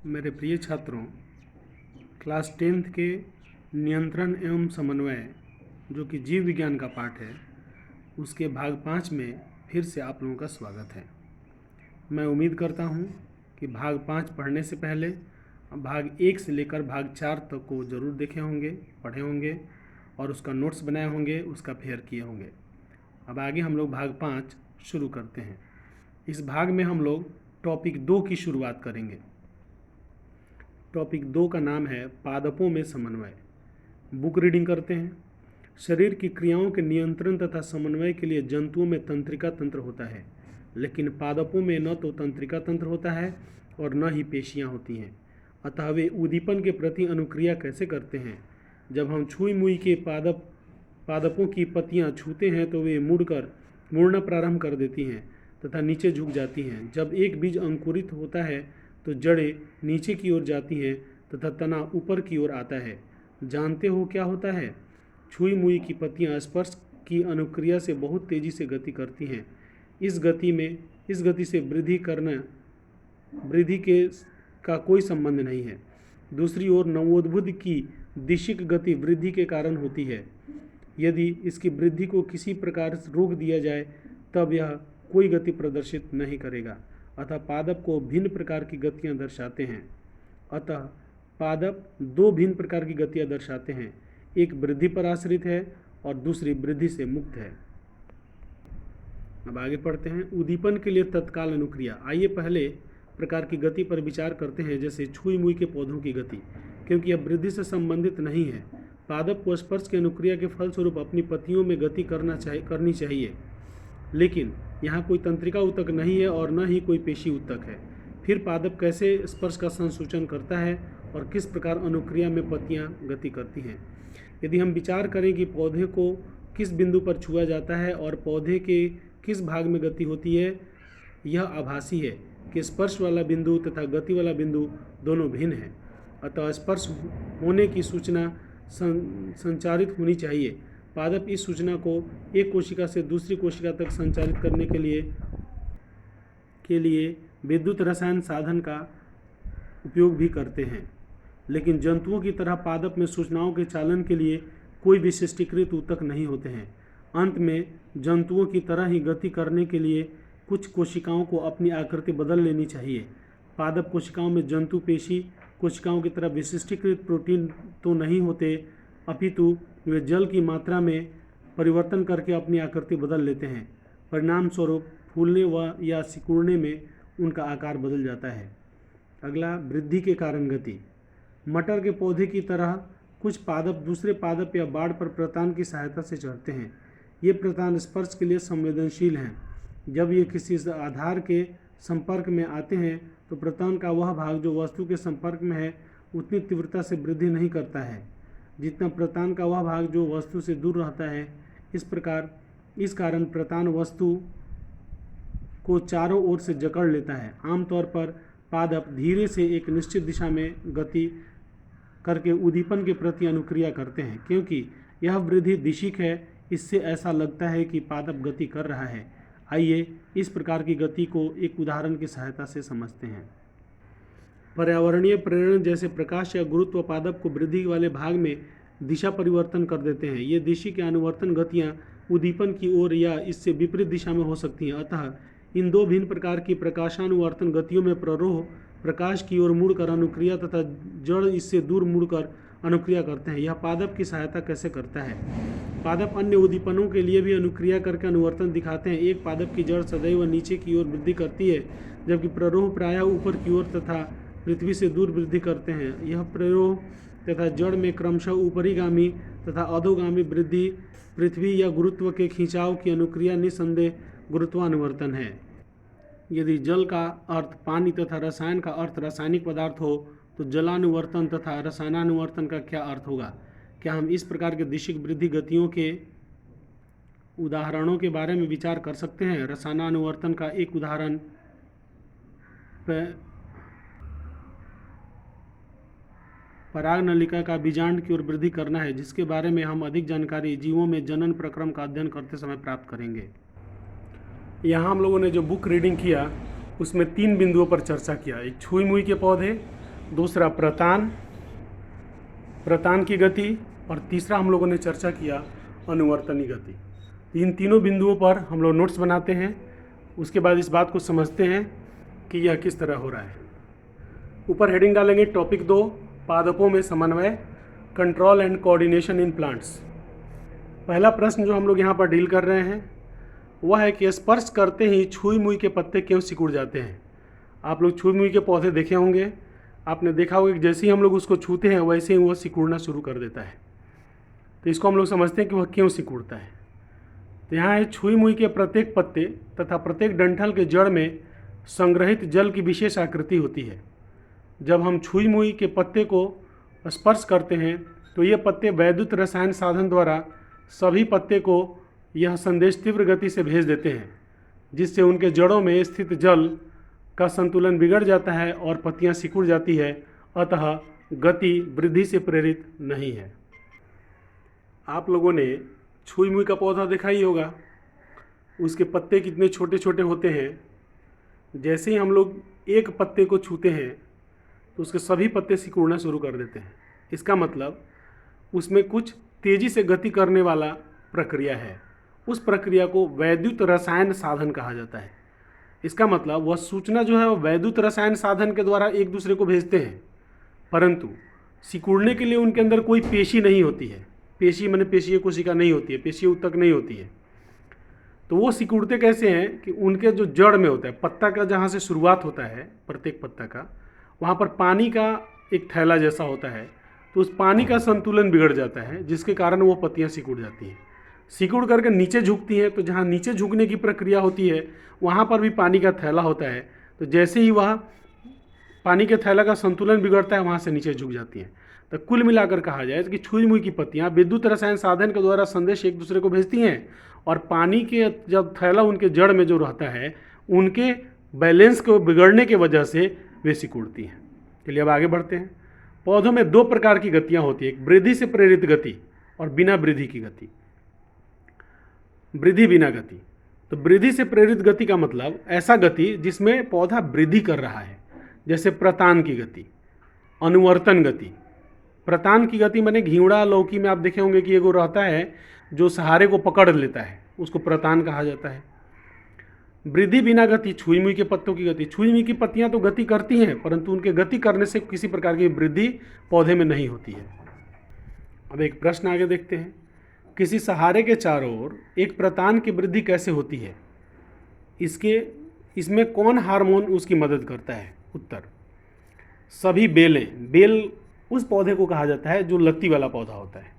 मेरे प्रिय छात्रों, क्लास 10th के नियंत्रण एवं समन्वय जो कि जीव विज्ञान का पाठ है, उसके भाग 5 में फिर से आप लोगों का स्वागत है। मैं उम्मीद करता हूँ कि भाग 5 पढ़ने से पहले भाग 1 से लेकर भाग 4 तक को ज़रूर देखे होंगे, पढ़े होंगे और उसका नोट्स बनाए होंगे, उसका फेयर किए होंगे। अब आगे हम लोग भाग 5 शुरू करते हैं। इस भाग में हम लोग टॉपिक 2 की शुरुआत करेंगे। टॉपिक 2 का नाम है पादपों में समन्वय। बुक रीडिंग करते हैं। शरीर की क्रियाओं के नियंत्रण तथा समन्वय के लिए जंतुओं में तंत्रिका तंत्र होता है, लेकिन पादपों में न तो तंत्रिका तंत्र होता है और न ही पेशियां होती हैं। अतः वे उद्दीपन के प्रति अनुक्रिया कैसे करते हैं? जब हम छुई मुई के पादपों की पत्तियां छूते हैं तो वे मुड़ना प्रारंभ कर देती हैं तथा नीचे झुक जाती हैं। जब एक बीज अंकुरित होता है तो जड़ें नीचे की ओर जाती हैं तथा तना ऊपर की ओर आता है। जानते हो क्या होता है? छुई मुई की पत्तियां स्पर्श की अनुक्रिया से बहुत तेजी से गति करती हैं। इस गति से वृद्धि का कोई संबंध नहीं है। दूसरी ओर नवोद्भुत की दिशिक गति वृद्धि के कारण होती है। यदि इसकी वृद्धि को किसी प्रकार रोक दिया जाए तब यह कोई गति प्रदर्शित नहीं करेगा। अतः पादप को भिन्न प्रकार की गतियां दर्शाते हैं। अतः पादप 2 भिन्न प्रकार की गतियां दर्शाते हैं, एक वृद्धि पर आश्रित है और दूसरी वृद्धि से मुक्त है। अब आगे पढ़ते हैं। उद्दीपन के लिए तत्काल अनुक्रिया। आइए पहले प्रकार की गति पर विचार करते हैं, जैसे छुई मुई के पौधों की गति, क्योंकि यह वृद्धि से संबंधित नहीं है। पादप को स्पर्श की अनुक्रिया के फलस्वरूप अपनी पत्तियों में गति करनी चाहिए, लेकिन यहाँ कोई तंत्रिका ऊतक नहीं है और न ही कोई पेशी ऊतक है। फिर पादप कैसे स्पर्श का संसूचन करता है और किस प्रकार अनुक्रिया में पत्तियां गति करती हैं? यदि हम विचार करें कि पौधे को किस बिंदु पर छुआ जाता है और पौधे के किस भाग में गति होती है, यह आभासी है कि स्पर्श वाला बिंदु तथा गति वाला बिंदु दोनों भिन्न हैं। अतः स्पर्श होने की सूचना संचारित होनी चाहिए। पादप इस सूचना को एक कोशिका से दूसरी कोशिका तक संचारित करने के लिए विद्युत रसायन साधन का उपयोग भी करते हैं, लेकिन जंतुओं की तरह पादप में सूचनाओं के चालन के लिए कोई विशिष्टीकृत ऊतक नहीं होते हैं। अंत में जंतुओं की तरह ही गति करने के लिए कुछ कोशिकाओं को अपनी आकृति बदल लेनी चाहिए। पादप कोशिकाओं में जंतु पेशी कोशिकाओं की तरह विशिष्टीकृत प्रोटीन तो नहीं होते, अपितु वे जल की मात्रा में परिवर्तन करके अपनी आकृति बदल लेते हैं। परिणाम स्वरूप फूलने या सिकुड़ने में उनका आकार बदल जाता है। अगला, वृद्धि के कारण गति। मटर के पौधे की तरह कुछ पादप दूसरे पादप या बाड़ पर प्रतान की सहायता से चढ़ते हैं। ये प्रतान स्पर्श के लिए संवेदनशील हैं। जब ये किसी आधार के संपर्क में आते हैं तो प्रतान का वह भाग जो वस्तु के संपर्क में है उतनी तीव्रता से वृद्धि नहीं करता है जितना प्रतान का वह भाग जो वस्तु से दूर रहता है। इस कारण प्रतान वस्तु को चारों ओर से जकड़ लेता है। आमतौर पर पादप धीरे से एक निश्चित दिशा में गति करके उद्दीपन के प्रति अनुक्रिया करते हैं। क्योंकि यह वृद्धि दिशिक है, इससे ऐसा लगता है कि पादप गति कर रहा है। आइए इस प्रकार की गति को एक उदाहरण की सहायता से समझते हैं। पर्यावरणीय प्रेरण जैसे प्रकाश या गुरुत्व पादप को वृद्धि वाले भाग में दिशा परिवर्तन कर देते हैं। ये दिशा के अनुवर्तन गतियाँ उद्दीपन की ओर या इससे विपरीत दिशा में हो सकती हैं। अतः इन 2 भिन्न प्रकार की प्रकाशानुवर्तन गतियों में प्ररोह प्रकाश की ओर मुड़कर अनुक्रिया तथा जड़ इससे दूर मुड़कर अनुक्रिया करते हैं। यह पादप की सहायता कैसे करता है? पादप अन्य उद्दीपनों के लिए भी अनुक्रिया करके अनुवर्तन दिखाते हैं। एक पादप की जड़ सदैव नीचे की ओर वृद्धि करती है, जबकि प्ररोह प्रायः ऊपर की ओर तथा पृथ्वी से दूर वृद्धि करते हैं। यह प्ररोह तथा जड़ में क्रमशः ऊपरीगामी तथा अधोगामी वृद्धि पृथ्वी या गुरुत्व के खिंचाव की अनुक्रिया निसंदेह गुरुत्वानुवर्तन है। यदि जल का अर्थ पानी तथा रसायन का अर्थ रासायनिक पदार्थ हो तो जलानुवर्तन तथा रसायनानुवर्तन का क्या अर्थ होगा? क्या हम इस प्रकार के दिशिक वृद्धि गतियों के उदाहरणों के बारे में विचार कर सकते हैं? रसायनानुवर्तन का एक उदाहरण परागनलिका का बीजांड की ओर वृद्धि करना है, जिसके बारे में हम अधिक जानकारी जीवों में जनन प्रक्रम का अध्ययन करते समय प्राप्त करेंगे। यहाँ हम लोगों ने जो बुक रीडिंग किया उसमें 3 बिंदुओं पर चर्चा किया। एक छुई मुई के पौधे, दूसरा प्रतान, प्रतान की गति, और तीसरा हम लोगों ने चर्चा किया अनुवर्तनी गति। इन तीनों बिंदुओं पर हम लोग नोट्स बनाते हैं, उसके बाद इस बात को समझते हैं कि यह किस तरह हो रहा है। ऊपर हेडिंग डालेंगे टॉपिक 2, पादपों में समन्वय, control and coordination in plants. पहला प्रश्न जो हम लोग यहाँ पर डील कर रहे हैं वह है कि स्पर्श करते ही छुई मुई के पत्ते क्यों सिकुड़ जाते हैं। आप लोग छुई मुई के पौधे देखे होंगे, आपने देखा होगा कि जैसे ही हम लोग उसको छूते हैं वैसे ही वह सिकुड़ना शुरू कर देता है। तो इसको हम लोग समझते हैं कि वह क्यों सिकुड़ता है। तो यहाँ है छुई मुई के प्रत्येक पत्ते तथा प्रत्येक डंठल के जड़ में संग्रहित जल की विशेष आकृति होती है। जब हम छुई मुई के पत्ते को स्पर्श करते हैं तो ये पत्ते वैद्युत रसायन साधन द्वारा सभी पत्ते को यह संदेश तीव्र गति से भेज देते हैं, जिससे उनके जड़ों में स्थित जल का संतुलन बिगड़ जाता है और पत्तियां सिकुड़ जाती है। अतः गति वृद्धि से प्रेरित नहीं है। आप लोगों ने छुई मुई का पौधा देखा ही होगा, उसके पत्ते कितने छोटे छोटे होते हैं। जैसे ही हम लोग एक पत्ते को छूते हैं तो उसके सभी पत्ते सिकुड़ना शुरू कर देते हैं। इसका मतलब उसमें कुछ तेज़ी से गति करने वाला प्रक्रिया है। उस प्रक्रिया को वैद्युत रसायन साधन कहा जाता है। इसका मतलब वह सूचना जो है वो वैद्युत रसायन साधन के द्वारा एक दूसरे को भेजते हैं, परंतु सिकुड़ने के लिए उनके अंदर कोई पेशी नहीं होती है। पेशी माने पेशीय कोशिका नहीं होती है, पेशीय ऊतक नहीं होती है। तो वो सिकुड़ते कैसे हैं कि उनके जो जड़ में होता है, पत्ता का जहाँ से शुरुआत होता है प्रत्येक पत्ता का, वहाँ पर पानी का एक थैला जैसा होता है। तो उस पानी का संतुलन बिगड़ जाता है, जिसके कारण वो पत्तियाँ सिकुड़ जाती हैं। सिकुड़ करके नीचे झुकती हैं, तो जहाँ नीचे झुकने की प्रक्रिया होती है वहाँ पर भी पानी का थैला होता है। तो जैसे ही वह पानी के थैला का संतुलन बिगड़ता है वहाँ से नीचे झुक जाती हैं। तो कुल मिलाकर कहा जाए कि छुई मुई की पत्तियाँ विद्युत रसायन साधन के द्वारा संदेश एक दूसरे को भेजती हैं, और पानी के जब थैला उनके जड़ में जो रहता है उनके बैलेंस को बिगड़ने की वजह से वे सिकुड़ती हैं। चलिए अब आगे बढ़ते हैं। पौधों में दो प्रकार की गतियाँ होती हैं, एक वृद्धि से प्रेरित गति और बिना वृद्धि की गति, वृद्धि बिना गति। तो वृद्धि से प्रेरित गति का मतलब ऐसा गति जिसमें पौधा वृद्धि कर रहा है, जैसे प्रतान की गति, अनुवर्तन गति। प्रतान की गति माने घिवड़ा लौकी में आप देखे होंगे कि एगो रहता है जो सहारे को पकड़ लेता है, उसको प्रतान कहा जाता है। वृद्धि बिना गति छुई मुई के पत्तों की गति। छुई मुई की पत्तियां तो गति करती हैं, परंतु उनके गति करने से किसी प्रकार की वृद्धि पौधे में नहीं होती है। अब एक प्रश्न आगे देखते हैं। किसी सहारे के चारों ओर एक प्रतान की वृद्धि कैसे होती है? इसमें कौन हार्मोन उसकी मदद करता है? उत्तर, सभी बेलें। बेल उस पौधे को कहा जाता है जो लत्ती वाला पौधा होता है,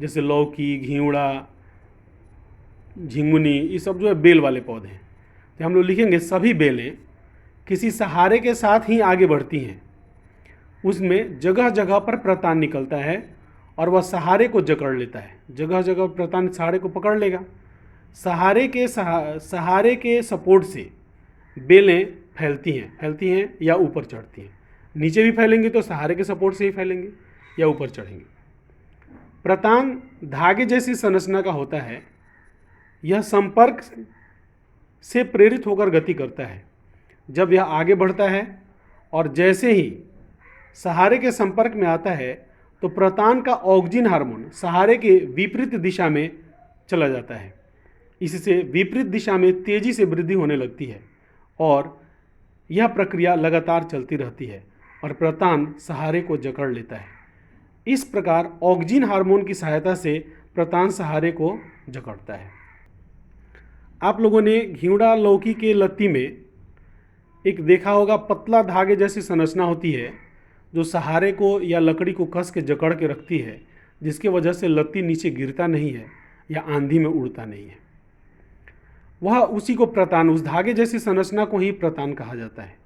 जैसे लौकी, घिवड़ा, झिंगुनी, ये सब जो है बेल वाले पौधे हैं। तो हम लोग लिखेंगे सभी बेलें किसी सहारे के साथ ही आगे बढ़ती हैं। उसमें जगह जगह पर प्रतान निकलता है और वह सहारे को जकड़ लेता है। जगह जगह प्रतान सहारे को पकड़ लेगा। सहारे के सपोर्ट से बेलें फैलती हैं या ऊपर चढ़ती हैं। नीचे भी फैलेंगी तो सहारे के सपोर्ट से ही फैलेंगे या ऊपर चढ़ेंगे। प्रतान धागे जैसी संरचना का होता है। यह संपर्क से प्रेरित होकर गति करता है। जब यह आगे बढ़ता है और जैसे ही सहारे के संपर्क में आता है तो प्रतान का ऑक्जिन हार्मोन सहारे के विपरीत दिशा में चला जाता है। इससे विपरीत दिशा में तेजी से वृद्धि होने लगती है और यह प्रक्रिया लगातार चलती रहती है और प्रतान सहारे को जकड़ लेता है। इस प्रकार ऑक्जिन हार्मोन की सहायता से प्रतान सहारे को जकड़ता है। आप लोगों ने घिवड़ा लौकी के लत्ती में एक देखा होगा, पतला धागे जैसी संरचना होती है जो सहारे को या लकड़ी को कस के जकड़ के रखती है, जिसकी वजह से लत्ती नीचे गिरता नहीं है या आंधी में उड़ता नहीं है। वह उसी को प्रतान, उस धागे जैसी संरचना को ही प्रतान कहा जाता है।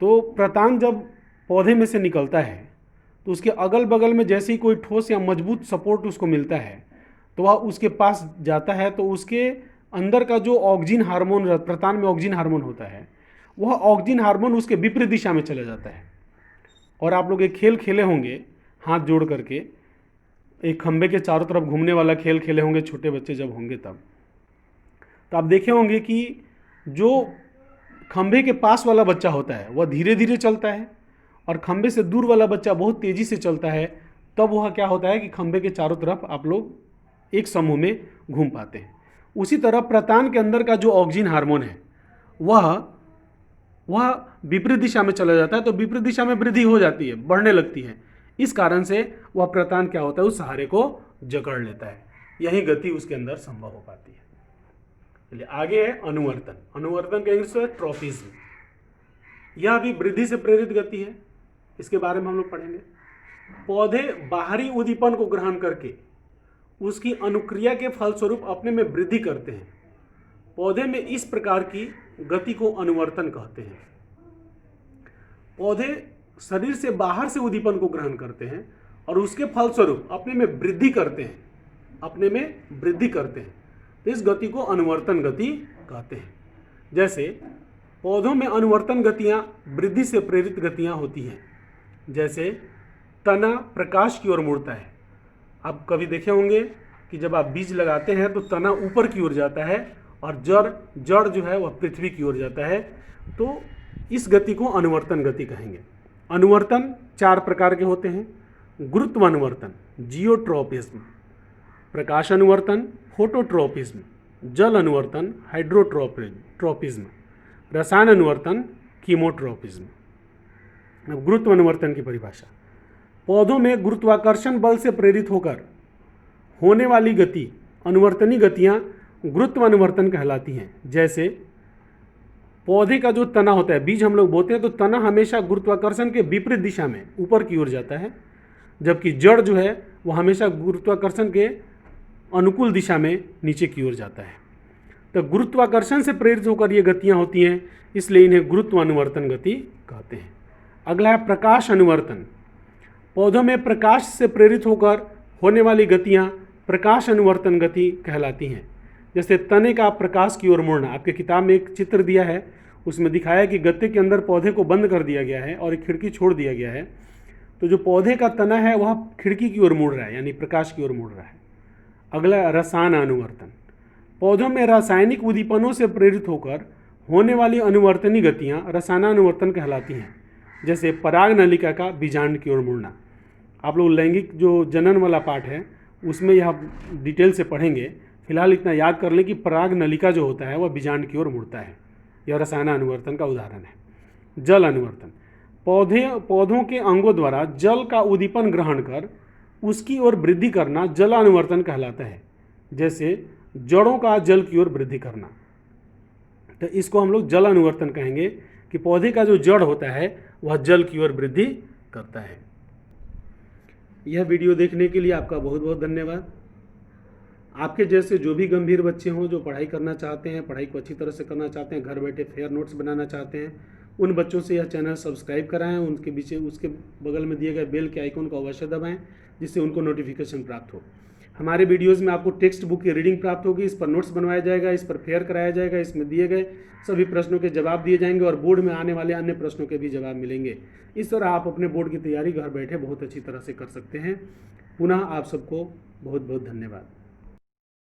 तो प्रतान जब पौधे में से निकलता है तो उसके अगल बगल में जैसे ही कोई ठोस या मजबूत सपोर्ट उसको मिलता है तो वह उसके पास जाता है। तो उसके अंदर का जो ऑक्जिन हार्मोन, प्रतान में ऑक्जिन हार्मोन होता है, वह ऑक्जिन हार्मोन उसके विपरीत दिशा में चला जाता है। और आप लोग एक खेल खेले होंगे हाथ जोड़ करके, एक खंभे के चारों तरफ घूमने वाला खेल खेले होंगे छोटे बच्चे जब होंगे तब। तो आप देखे होंगे कि जो खंभे के पास वाला बच्चा होता है वह धीरे धीरे चलता है और खंबे से दूर वाला बच्चा बहुत तेज़ी से चलता है, तब वह क्या होता है कि खंबे के चारों तरफ आप लोग एक समूह में घूम पाते हैं। उसी तरह प्रतान के अंदर का जो ऑक्सिन हार्मोन है वह विपरीत दिशा में चला जाता है, तो विपरीत दिशा में वृद्धि हो जाती है, बढ़ने लगती है। इस कारण से वह प्रतान क्या होता है, उस सहारे को जकड़ लेता है, यही गति उसके अंदर संभव हो पाती है। चलिए आगे है अनुवर्तन। अनुवर्तन का इंग्लिश है ट्रॉफिज्म। यह भी वृद्धि से प्रेरित गति है, इसके बारे में हम लोग पढ़ेंगे। पौधे बाहरी उद्दीपन को ग्रहण करके उसकी अनुक्रिया के फलस्वरूप अपने में वृद्धि करते हैं। पौधे में इस प्रकार की गति को अनुवर्तन कहते हैं। पौधे शरीर से बाहर से उद्दीपन को ग्रहण करते हैं और उसके फलस्वरूप अपने में वृद्धि करते हैं, तो इस गति को अनुवर्तन गति कहते हैं। जैसे पौधों में अनुवर्तन गतियां वृद्धि से प्रेरित गतियां होती हैं। जैसे तना प्रकाश की ओर मुड़ता है। आप कभी देखे होंगे कि जब आप बीज लगाते हैं तो तना ऊपर की ओर जाता है और जड़ जो है वह पृथ्वी की ओर जाता है, तो इस गति को अनुवर्तन गति कहेंगे। अनुवर्तन 4 प्रकार के होते हैं। गुरुत्व अनुवर्तन जियोट्रोपिज्म, प्रकाश अनुवर्तन फोटोट्रोपिज्म, जल अनुवर्तन हाइड्रोट्रोपिज्म, रसायन अनुवर्तन कीमोट्रोपिज्म। अब गुरुत्व अनुवर्तन की परिभाषा। पौधों में गुरुत्वाकर्षण बल से प्रेरित होकर होने वाली गति अनुवर्तनी गतियां गुरुत्व अनुवर्तन कहलाती हैं। जैसे पौधे का जो तना होता है, बीज हम लोग बोते हैं तो तना हमेशा गुरुत्वाकर्षण के विपरीत दिशा में ऊपर की ओर जाता है, जबकि जड़ जो है वह हमेशा गुरुत्वाकर्षण के अनुकूल दिशा में नीचे की ओर जाता है। तो गुरुत्वाकर्षण से प्रेरित होकर ये गतियाँ होती हैं, इसलिए इन्हें गुरुत्व अनुवर्तन गति कहते हैं। अगला है प्रकाश अनुवर्तन। पौधों में प्रकाश से प्रेरित होकर होने वाली गतियाँ प्रकाश अनुवर्तन गति कहलाती हैं। जैसे तने का प्रकाश की ओर मुड़ना। आपके किताब में एक चित्र दिया है, उसमें दिखाया है कि गत्ते के अंदर पौधे को बंद कर दिया गया है और एक खिड़की छोड़ दिया गया है, तो जो पौधे का तना है वह खिड़की की ओर मुड़ रहा है, यानी प्रकाश की ओर मुड़ रहा है। अगला रसायन अनुवर्तन। पौधों में रासायनिक उद्दीपनों से प्रेरित होकर होने वाली अनुवर्तनी गतियाँ रसायनानुवर्तन कहलाती हैं। जैसे पराग नलिका का बीजांड की ओर मुड़ना। आप लोग लैंगिक जो जनन वाला पाठ है उसमें यह डिटेल से पढ़ेंगे। फिलहाल इतना याद कर लें कि पराग नलिका जो होता है वह बीजांड की ओर मुड़ता है। यह रसायन अनुवर्तन का उदाहरण है। जल अनुवर्तन। पौधों के अंगों द्वारा जल का उद्दीपन ग्रहण कर उसकी ओर वृद्धि करना जल अनुवर्तन कहलाता है। जैसे जड़ों का जल की ओर वृद्धि करना, तो इसको हम लोग जल अनुवर्तन कहेंगे कि पौधे का जो जड़ होता है वह जल की ओर वृद्धि करता है। यह वीडियो देखने के लिए आपका बहुत बहुत धन्यवाद। आपके जैसे जो भी गंभीर बच्चे हों जो पढ़ाई करना चाहते हैं, पढ़ाई को अच्छी तरह से करना चाहते हैं, घर बैठे फेयर नोट्स बनाना चाहते हैं, उन बच्चों से यह चैनल सब्सक्राइब कराएं। उनके पीछे उसके बगल में दिए गए बेल के आइकन को अवश्य दबाएं, जिससे उनको नोटिफिकेशन प्राप्त हो। हमारे वीडियोस में आपको टेक्स्ट बुक की रीडिंग प्राप्त होगी, इस पर नोट्स बनवाया जाएगा, इस पर फेयर कराया जाएगा, इसमें दिए गए सभी प्रश्नों के जवाब दिए जाएंगे और बोर्ड में आने वाले अन्य प्रश्नों के भी जवाब मिलेंगे। इस तरह आप अपने बोर्ड की तैयारी घर बैठे बहुत अच्छी तरह से कर सकते हैं। पुनः आप सबको बहुत बहुत धन्यवाद।